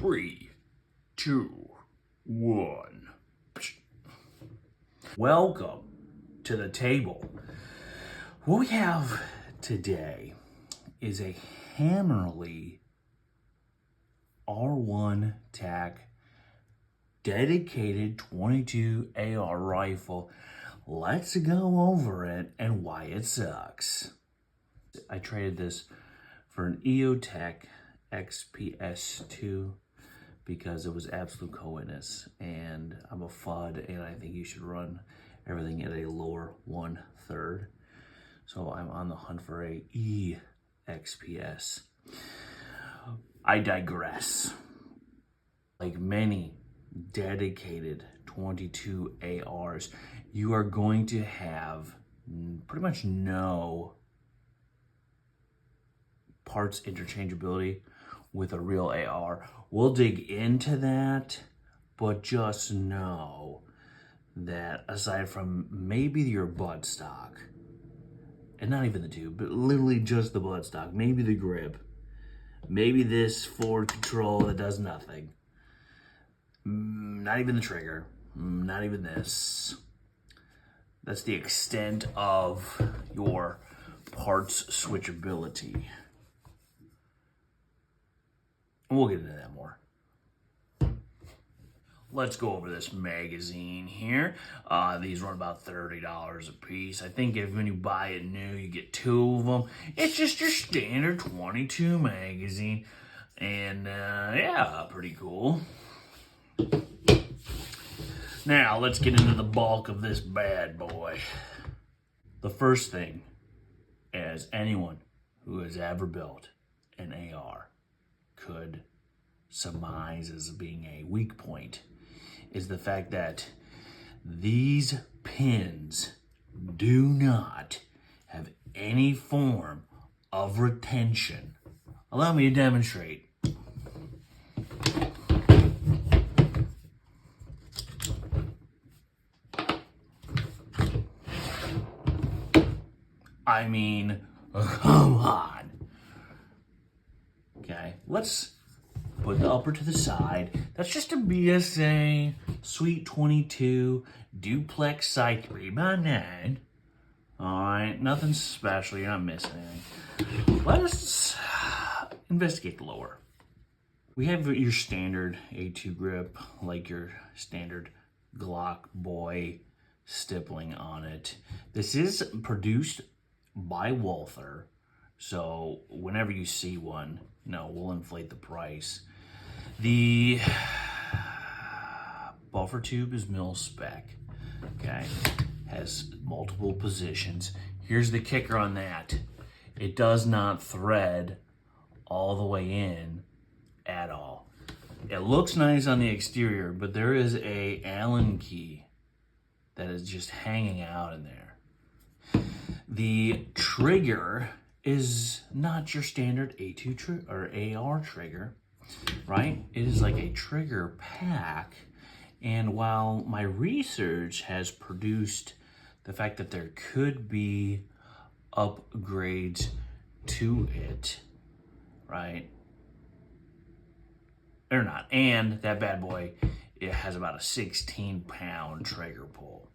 3, 2, 1. Welcome to the table. What we have today is a Hammerli R1 Tac dedicated 22 AR rifle. Let's go over it and why it sucks. I traded this for an EOTech XPS2 because it was absolute coyness, and I'm a FUD, and I think you should run everything at a lower 1/3. So I'm on the hunt for a EXPS. I digress. Like many dedicated 22 ARs, you are going to have pretty much no parts interchangeability with a real AR. We'll dig into that, but just know that aside from maybe your buttstock, and not even the tube, but literally just the buttstock, maybe the grip, maybe this forward control that does nothing, not even the trigger, not even this. That's the extent of your parts switchability. We'll get into that more. Let's go over this magazine here. These run about $30 a piece. I think if when you buy it new, you get 2 of them. It's just your standard 22 magazine. And yeah, pretty cool. Now, let's get into the bulk of this bad boy. The first thing, as anyone who has ever built an AR could surmise as being a weak point, is the fact that these pins do not have any form of retention. Allow me to demonstrate. I mean, come on. Okay, let's put the upper to the side. That's just a BSA Sweet 22 duplex sight 3x9. Alright, nothing special, you're not missing anything. Let us investigate the lower. We have your standard A2 grip, like your standard Glock boy stippling on it. This is produced by Walther, so whenever you see one, no, we'll inflate the price. The buffer tube is mil spec, okay? Has multiple positions. Here's the kicker on that. It does not thread all the way in at all. It looks nice on the exterior, but there is a Allen key that is just hanging out in there. The trigger is not your standard A2 or AR trigger, right? It is like a trigger pack. And while my research has produced the fact that there could be upgrades to it, right? They're not. And that bad boy, it has about a 16-pound trigger pull.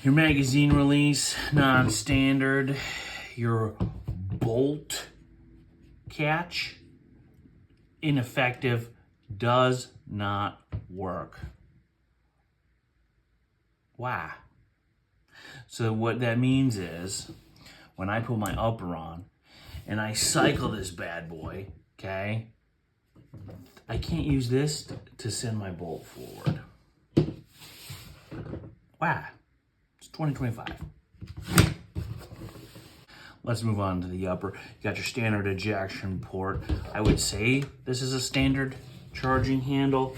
Your magazine release, non-standard. Your bolt catch, ineffective, does not work. Why? So what that means is, when I put my upper on and I cycle this bad boy, okay, I can't use this to send my bolt forward. Why? It's 2025. Let's move on to the upper. You got your standard ejection port. I would say this is a standard charging handle.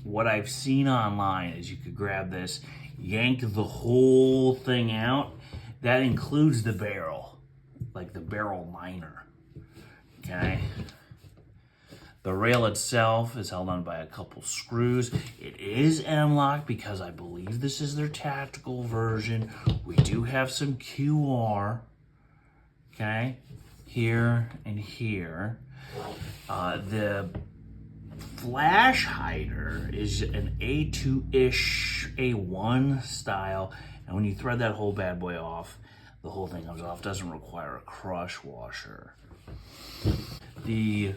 What I've seen online is you could grab this, yank the whole thing out. That includes the barrel, like the barrel liner, okay? The rail itself is held on by a couple screws. It is M-lock because I believe this is their tactical version. We do have some QR, okay? here and here. The flash hider is an A2-ish, A1 style, and when you thread that whole bad boy off, the whole thing comes off. Doesn't require a crush washer. The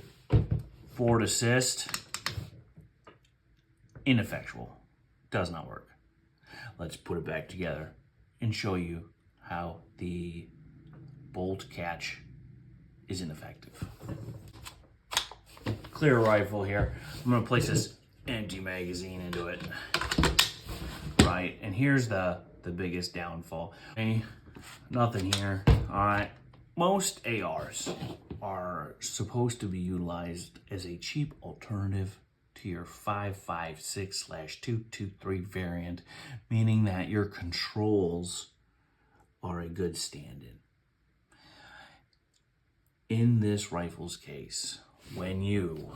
forward assist, ineffectual, does not work. Let's put it back together and show you how the bolt catch is ineffective. Clear rifle here. I'm gonna place this empty magazine into it. Right, and here's the biggest downfall. Okay, nothing here, all right. Most ARs are supposed to be utilized as a cheap alternative to your 5.56/223 variant, meaning that your controls are a good stand-in. In this rifle's case, when you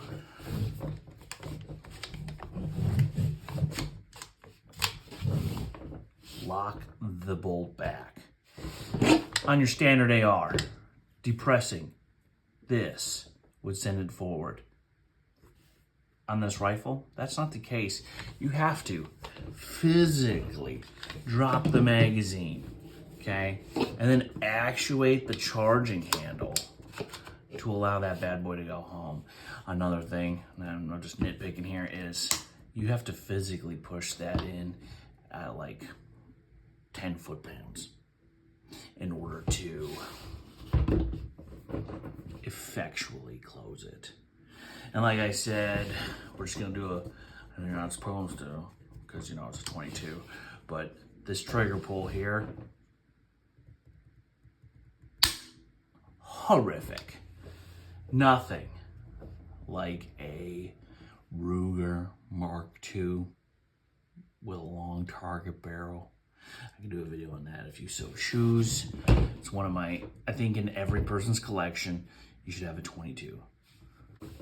lock the bolt back on your standard AR, depressing this would send it forward. On this rifle, that's not the case. You have to physically drop the magazine, okay? And then actuate the charging handle to allow that bad boy to go home. Another thing, and I'm just nitpicking here, is you have to physically push that in at like 10 foot-pounds in order to effectually close it. And like I said, we're just gonna do and you're not supposed to, because you know it's a 22, but this trigger pull here, horrific. Nothing like a Ruger Mark II with a long target barrel. I can do a video on that if you so choose. It's one of my, I think in every person's collection, you should have a 22.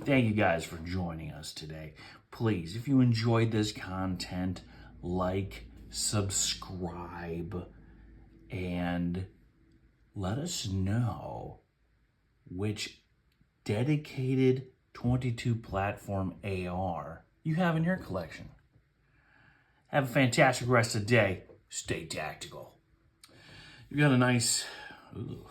Thank you guys for joining us today. Please, if you enjoyed this content, like, subscribe, and let us know which dedicated 22 platform AR you have in your collection. Have a fantastic rest of the day. Stay tactical. You got a nice, ooh.